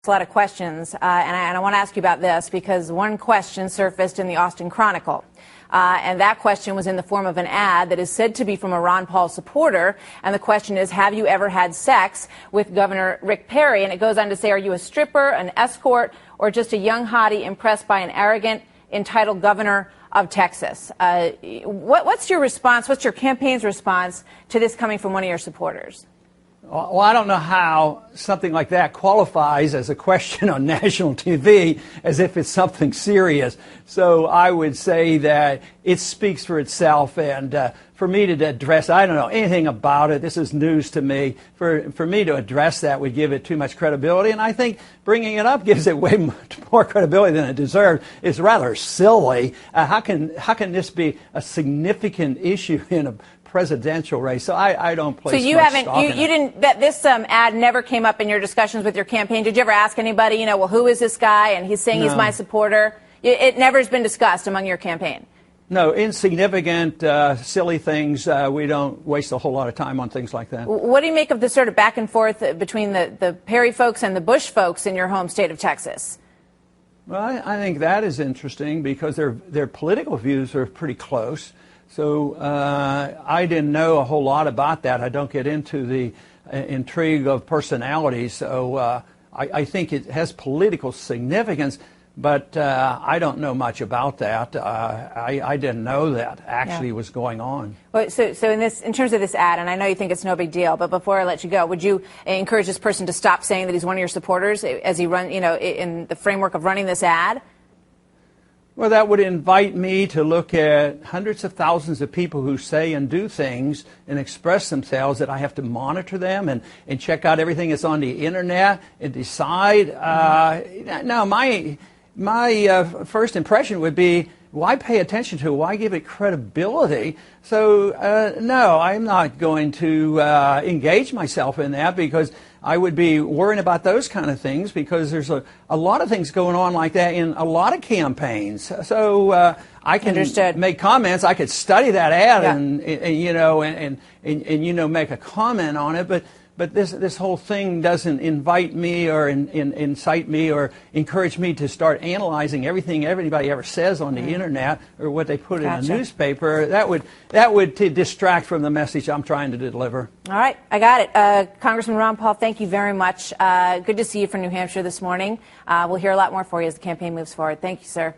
A lot of questions, and I want to ask you about this because one question surfaced in the Austin Chronicle. And that question was in the form of an ad that is said to be from a Ron Paul supporter. And the question is, have you ever had sex with Governor Rick Perry? And it goes on to say, are you a stripper, an escort, or just a young hottie impressed by an arrogant, entitled governor of Texas? What's your response? What's your campaign's response to this coming from one of your supporters? Well, I don't know how something like that qualifies as a question on national TV as if it's something serious. So I would say that it speaks for itself. And for me to address, I don't know anything about it. This is news to me. For me to address that would give it too much credibility. And I think bringing it up gives it way much more credibility than it deserves. It's rather silly. How can this be a significant issue in a presidential race? So I don't place much stock in it. You didn't, this ad never came up in your discussions with your campaign. Did you ever ask anybody, well, who is this guy? And he's saying he's my supporter. It never has been discussed among your campaign. No, insignificant, silly things. We don't waste a whole lot of time on things like that. What do you make of the sort of back and forth between the Perry folks and the Bush folks in your home state of Texas? Well, I think that is interesting because their political views are pretty close. So I didn't know a whole lot about that. I don't get into the intrigue of personalities. So I think it has political significance, but I don't know much about that. I didn't know that actually was going on. Well, so in terms of this ad, and I know you think it's no big deal, but before I let you go, would you encourage this person to stop saying that he's one of your supporters as he run, in the framework of running this ad? Well, that would invite me to look at hundreds of thousands of people who say and do things and express themselves, that I have to monitor them and check out everything that's on the internet and decide. No, my first impression would be, why pay attention to it? Why give it credibility? So, no, I'm not going to engage myself in that, because I would be worrying about those kind of things, because there's a lot of things going on like that in a lot of campaigns. So I can make comments. I could study that ad and make a comment on it, but this whole thing doesn't invite me or incite me or encourage me to start analyzing everything everybody ever says on the internet or what they put in a newspaper. That would distract from the message I'm trying to deliver. All right, I got it. Congressman Ron Paul, thank you very much. Good to see you from New Hampshire this morning. We'll hear a lot more for you as the campaign moves forward. Thank you, sir.